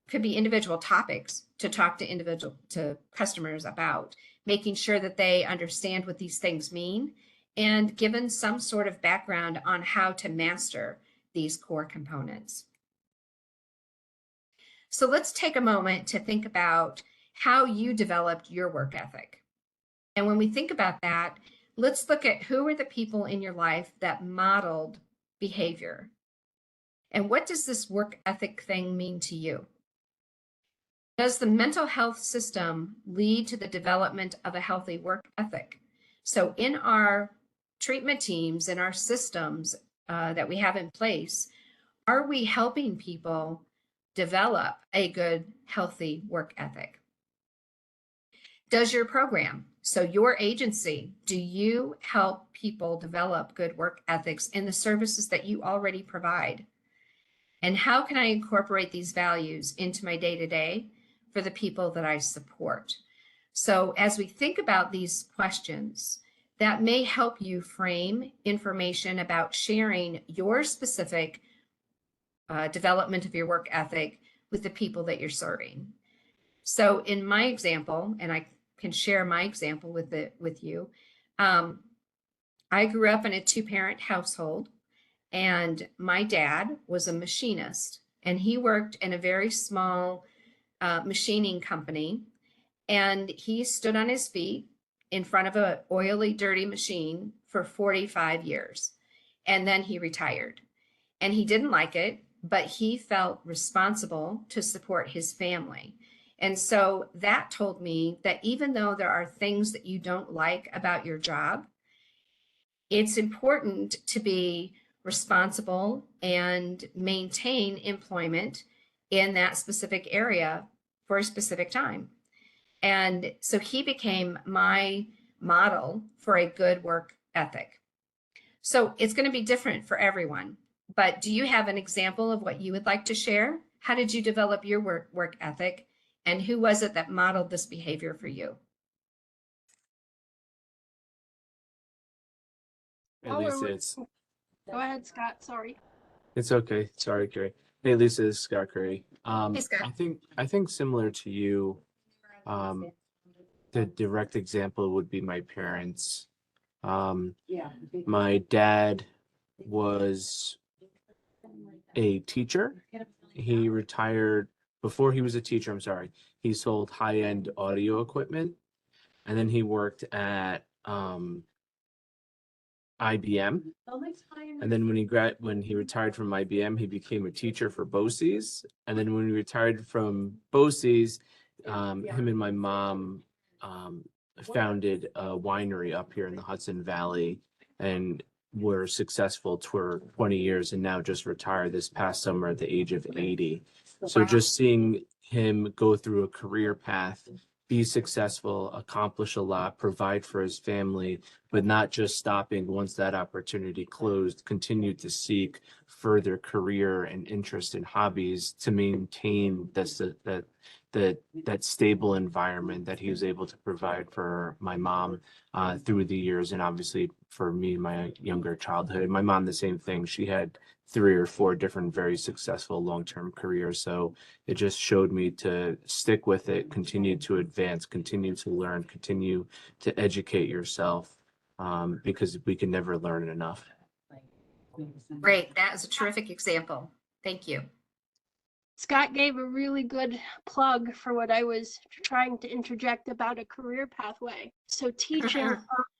could be individual topics to talk to customers about, making sure that they understand what these things mean and given some sort of background on how to master these core components. So let's take a moment to think about how you developed your work ethic. And when we think about that, let's look at who are the people in your life that modeled behavior. And what does this work ethic thing mean to you? Does the mental health system lead to the development of a healthy work ethic? So in our treatment teams and our systems that we have in place, are we helping people develop a good, healthy work ethic? Does your program, so your agency, do you help people develop good work ethics in the services that you already provide? And how can I incorporate these values into my day-to-day for the people that I support? So as we think about these questions, that may help you frame information about sharing your specific development of your work ethic with the people that you're serving. So in my example, and I can share my example with you, I grew up in a two-parent household, and my dad was a machinist, and he worked in a very small machining company, and he stood on his feet in front of an oily, dirty machine for 45 years, and then he retired. And he didn't like it, but he felt responsible to support his family. And so that told me that even though there are things that you don't like about your job, it's important to be responsible and maintain employment in that specific area for a specific time. And so he became my model for a good work ethic. So it's going to be different for everyone. But do you have an example of what you would like to share? How did you develop your work ethic? And who was it that modeled this behavior for you? At least it's Go ahead, Scott. Sorry. It's okay. Sorry, Carrie. Hey, Lisa, this is Scott Curry. Hey, Scott. I think similar to you, the direct example would be my parents. My dad was a teacher. He retired before he was a teacher. I'm sorry. He sold high-end audio equipment, and then he worked at IBM. And then when he retired from IBM, he became a teacher for BOCES. And then when he retired from BOCES, him and my mom founded a winery up here in the Hudson Valley, and were successful for 20 years, and now just retired this past summer at the age of 80. So just seeing him go through a career path, be successful, accomplish a lot, provide for his family, but not just stopping once that opportunity closed, continue to seek further career and interest in hobbies to maintain that stable environment that he was able to provide for my mom through the years, and obviously for me, my younger childhood. My mom, the same thing. She had 3 or 4 different very successful long-term careers. So it just showed me to stick with it, continue to advance, continue to learn, continue to educate yourself, because we can never learn enough. Great. That is a terrific example. Thank you. Scott gave a really good plug for what I was trying to interject about a career pathway. So teaching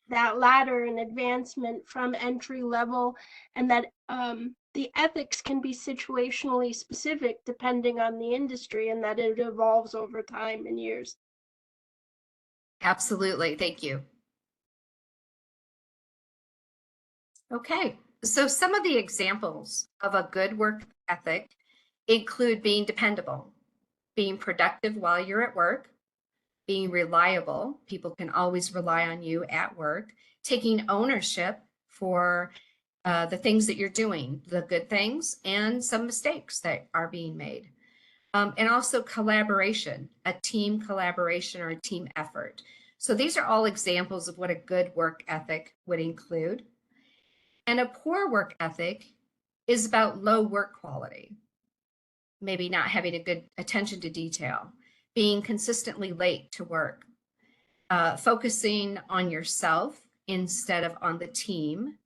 that ladder and advancement from entry level, and that the ethics can be situationally specific depending on the industry, and that it evolves over time and years. Absolutely. Thank you. Okay. So some of the examples of a good work ethic include being dependable, being productive while you're at work, being reliable. People can always rely on you at work, taking ownership for the things that you're doing, the good things and some mistakes that are being made. And also collaboration, a team collaboration or a team effort. So these are all examples of what a good work ethic would include. And a poor work ethic is about low work quality, maybe not having a good attention to detail, being consistently late to work, focusing on yourself instead of on the team,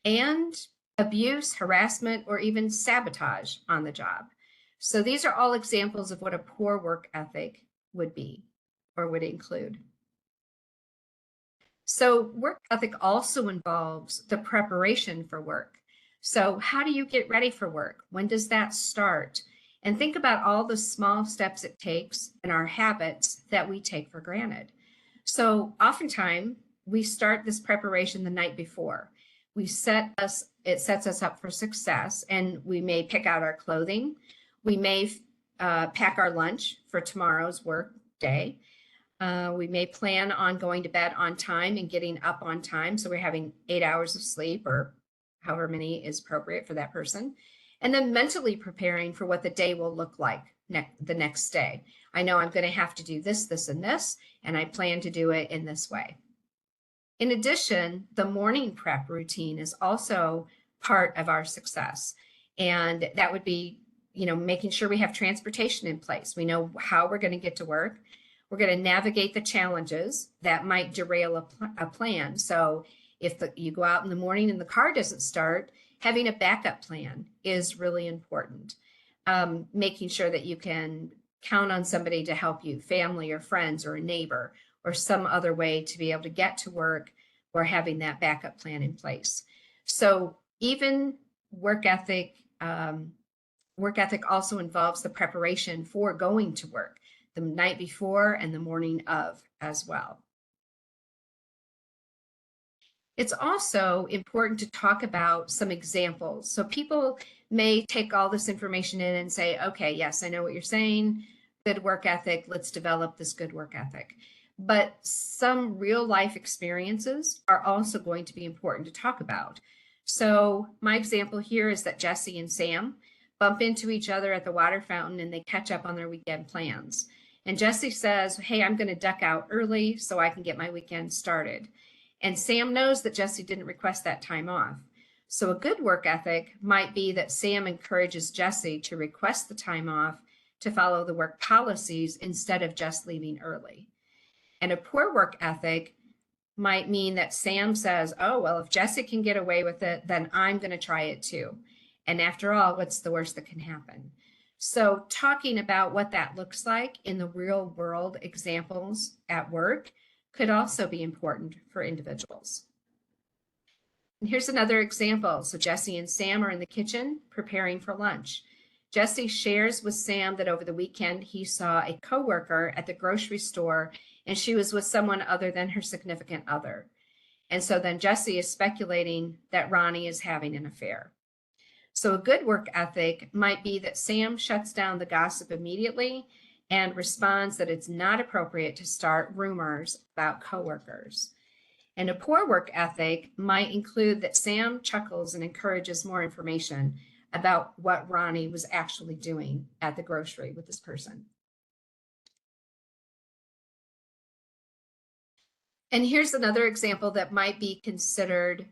and abuse, harassment, or even sabotage on the job. So these are all examples of what a poor work ethic would be or would include. So work ethic also involves the preparation for work. So how do you get ready for work? When does that start? And think about all the small steps it takes and our habits that we take for granted. So oftentimes we start this preparation the night before. It sets us up for success, and we may pick out our clothing. We may pack our lunch for tomorrow's work day. We may plan on going to bed on time and getting up on time. So we're having 8 hours of sleep or however many is appropriate for that person. And then mentally preparing for what the day will look like the next day. I know I'm going to have to do this, this, and this, and I plan to do it in this way. In addition, the morning prep routine is also part of our success. And that would be, making sure we have transportation in place. We know how we're going to get to work. We're going to navigate the challenges that might derail a plan. So if you go out in the morning and the car doesn't start, having a backup plan is really important. Making sure that you can count on somebody to help you, family or friends or a neighbor, or some other way to be able to get to work, or having that backup plan in place. So even work ethic also involves the preparation for going to work, the night before and the morning of as well. It's also important to talk about some examples. So people may take all this information in and say, okay, yes, I know what you're saying, good work ethic, let's develop this good work ethic. But some real life experiences are also going to be important to talk about. So my example here is that Jesse and Sam bump into each other at the water fountain and they catch up on their weekend plans. And Jesse says, hey, I'm going to duck out early so I can get my weekend started. And Sam knows that Jesse didn't request that time off. So a good work ethic might be that Sam encourages Jesse to request the time off to follow the work policies instead of just leaving early. And a poor work ethic might mean that Sam says, oh, well, if Jesse can get away with it, then I'm going to try it too. And after all, what's the worst that can happen? So talking about what that looks like in the real world examples at work could also be important for individuals. And here's another example. So Jesse and Sam are in the kitchen preparing for lunch. Jesse shares with Sam that over the weekend he saw a coworker at the grocery store and she was with someone other than her significant other. And so then Jesse is speculating that Ronnie is having an affair. So a good work ethic might be that Sam shuts down the gossip immediately and responds that it's not appropriate to start rumors about coworkers. And a poor work ethic might include that Sam chuckles and encourages more information about what Ronnie was actually doing at the grocery with this person. And here's another example that might be considered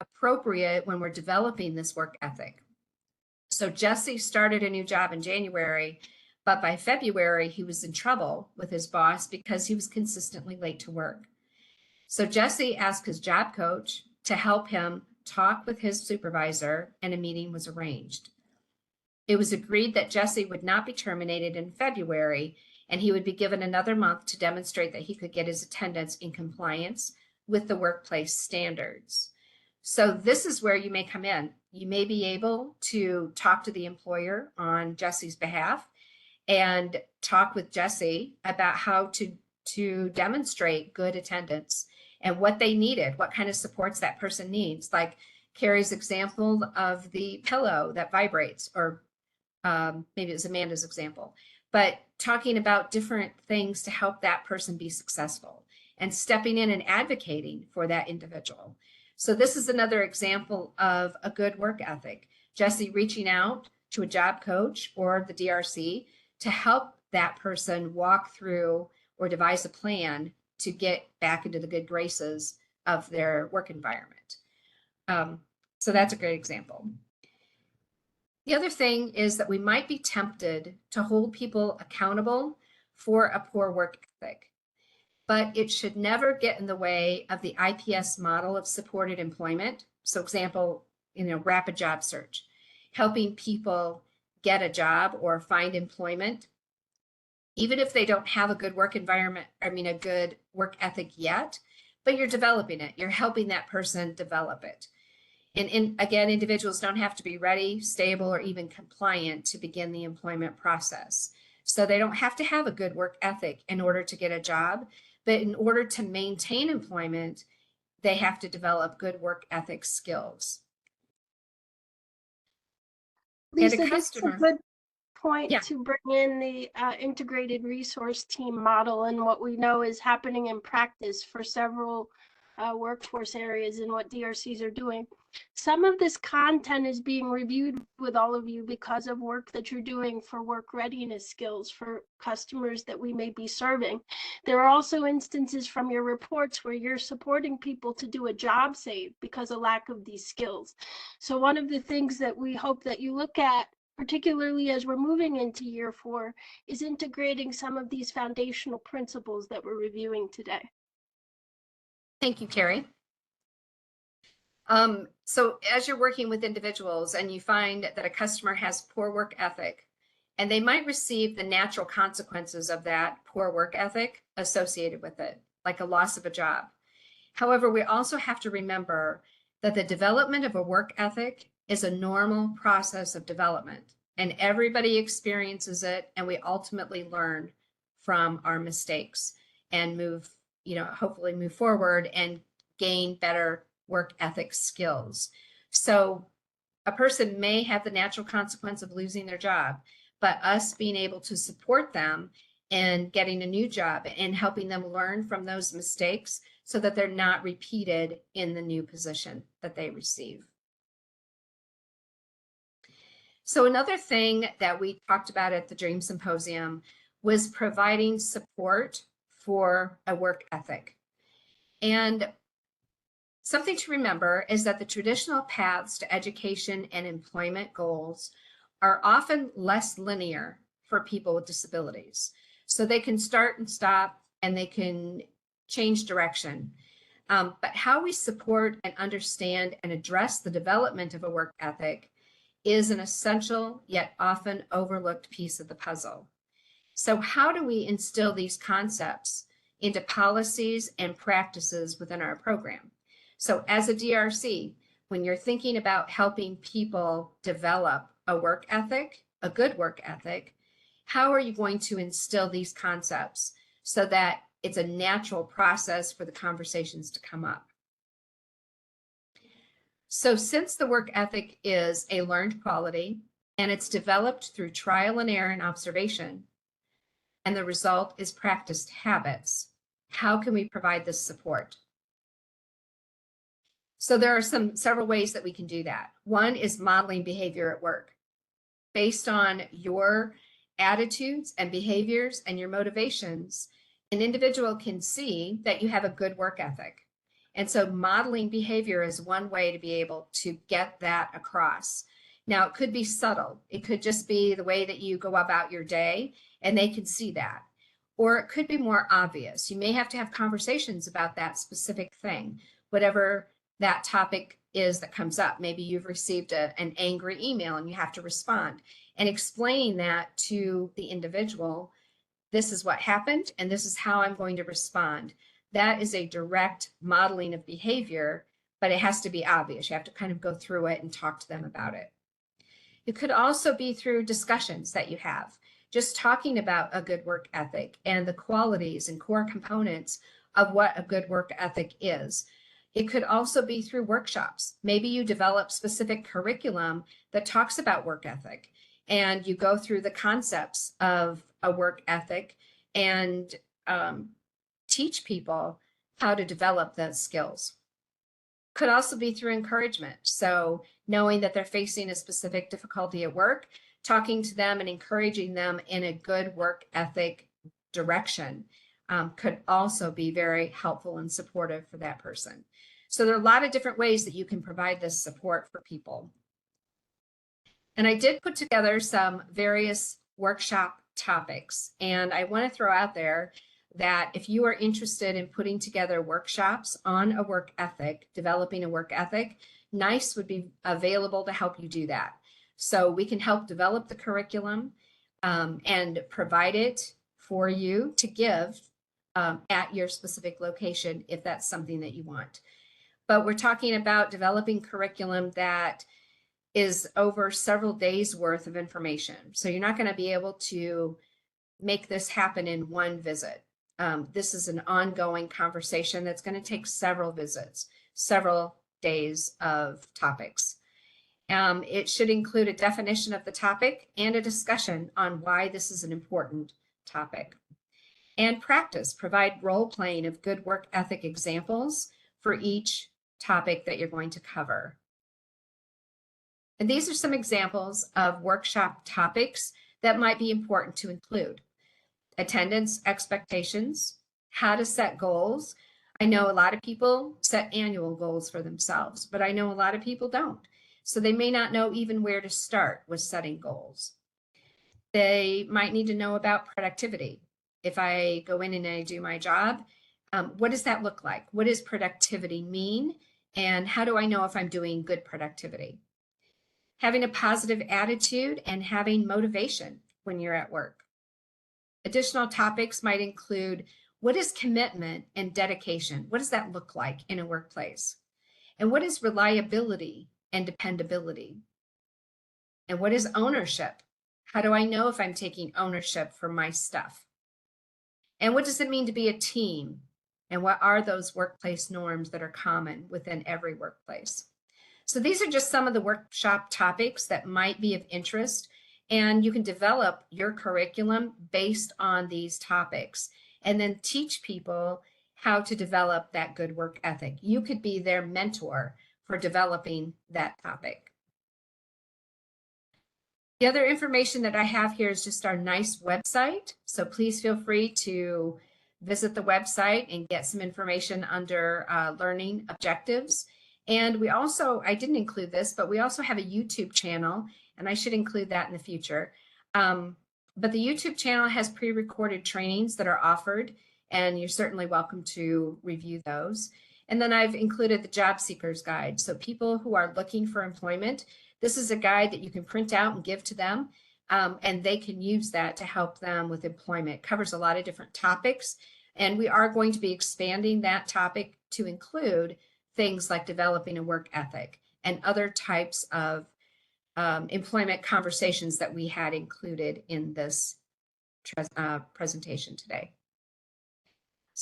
appropriate when we're developing this work ethic. So Jesse started a new job in January, but by February, he was in trouble with his boss because he was consistently late to work. So Jesse asked his job coach to help him talk with his supervisor, and a meeting was arranged. It was agreed that Jesse would not be terminated in February, and he would be given another month to demonstrate that he could get his attendance in compliance with the workplace standards. So this is where you may come in. You may be able to talk to the employer on Jesse's behalf and talk with Jesse about how to demonstrate good attendance and what they needed, what kind of supports that person needs. Like Carrie's example of the pillow that vibrates, or maybe it was Amanda's example, but talking about different things to help that person be successful and stepping in and advocating for that individual. So this is another example of a good work ethic. Jesse reaching out to a job coach or the DRC to help that person walk through or devise a plan to get back into the good graces of their work environment. So that's a great example. The other thing is that we might be tempted to hold people accountable for a poor work ethic, but it should never get in the way of the IPS model of supported employment. So example, rapid job search, helping people get a job or find employment, even if they don't have a good work environment, a good work ethic yet, but you're developing it, you're helping that person develop it. And again, individuals don't have to be ready, stable, or even compliant to begin the employment process. So they don't have to have a good work ethic in order to get a job, but in order to maintain employment, they have to develop good work ethic skills. Lisa, And a this is a customer, good point yeah. to bring in the integrated resource team model and what we know is happening in practice for several workforce areas and what DRCs are doing. Some of this content is being reviewed with all of you because of work that you're doing for work readiness skills for customers that we may be serving. There are also instances from your reports where you're supporting people to do a job save because of lack of these skills. So one of the things that we hope that you look at, particularly as we're moving into year 4, is integrating some of these foundational principles that we're reviewing today. Thank you, Carrie. So as you're working with individuals and you find that a customer has poor work ethic, and they might receive the natural consequences of that poor work ethic associated with it, like a loss of a job. However, we also have to remember that the development of a work ethic is a normal process of development, and everybody experiences it, and we ultimately learn from our mistakes and hopefully move forward and gain better work ethic skills. So a person may have the natural consequence of losing their job, but us being able to support them and getting a new job and helping them learn from those mistakes so that they're not repeated in the new position that they receive. So another thing that we talked about at the Dream Symposium was providing support for a work ethic. And something to remember is that the traditional paths to education and employment goals are often less linear for people with disabilities. So they can start and stop and they can change direction. But how we support and understand and address the development of a work ethic is an essential yet often overlooked piece of the puzzle. So how do we instill these concepts into policies and practices within our program? So as a DRC, when you're thinking about helping people develop a work ethic, a good work ethic, how are you going to instill these concepts so that it's a natural process for the conversations to come up? So since the work ethic is a learned quality and it's developed through trial and error and observation, and the result is practiced habits, how can we provide this support? So there are several ways that we can do that. One is modeling behavior at work. Based on your attitudes and behaviors and your motivations, an individual can see that you have a good work ethic. And so modeling behavior is one way to be able to get that across. Now, it could be subtle. It could just be the way that you go about your day, and they can see that. Or it could be more obvious. You may have to have conversations about that specific thing, whatever that topic is that comes up. Maybe you've received an angry email and you have to respond, and explain that to the individual. This is what happened and this is how I'm going to respond. That is a direct modeling of behavior, but it has to be obvious. You have to kind of go through it and talk to them about it. It could also be through discussions that you have, just talking about a good work ethic and the qualities and core components of what a good work ethic is. It could also be through workshops. Maybe you develop specific curriculum that talks about work ethic, and you go through the concepts of a work ethic and teach people how to develop those skills. Could also be through encouragement. So knowing that they're facing a specific difficulty at work, talking to them and encouraging them in a good work ethic direction could also be very helpful and supportive for that person. So there are a lot of different ways that you can provide this support for people. And I did put together some various workshop topics, and I want to throw out there that if you are interested in putting together workshops on a work ethic, developing a work ethic, NYESS would be available to help you do that. So we can help develop the curriculum and provide it for you to give at your specific location if that's something that you want. But we're talking about developing curriculum that is over several days worth of information. So you're not going to be able to make this happen in one visit. This is an ongoing conversation that's going to take several visits, several days of topics. It should include a definition of the topic and a discussion on why this is an important topic. And practice, provide role playing of good work ethic examples for each topic that you're going to cover. And these are some examples of workshop topics that might be important to include. Attendance expectations, how to set goals. I know a lot of people set annual goals for themselves, but I know a lot of people don't. So they may not know even where to start with setting goals. They might need to know about productivity. If I go in and I do my job, what does that look like? What does productivity mean? And how do I know if I'm doing good productivity? Having a positive attitude and having motivation when you're at work. Additional topics might include, what is commitment and dedication? What does that look like in a workplace? And what is reliability and dependability? And what is ownership? How do I know if I'm taking ownership for my stuff? And what does it mean to be a team? And what are those workplace norms that are common within every workplace? So these are just some of the workshop topics that might be of interest, and you can develop your curriculum based on these topics and then teach people how to develop that good work ethic. You could be their mentor for developing that topic. The other information that I have here is just our NYESS website. So please feel free to visit the website and get some information under learning objectives. And we also, I didn't include this, but we also have a YouTube channel, and I should include that in the future. But the YouTube channel has pre-recorded trainings that are offered, and you're certainly welcome to review those. And then I've included the Job Seekers Guide. So people who are looking for employment, this is a guide that you can print out and give to them, and they can use that to help them with employment. It covers a lot of different topics, and we are going to be expanding that topic to include things like developing a work ethic and other types of employment conversations that we had included in this presentation today.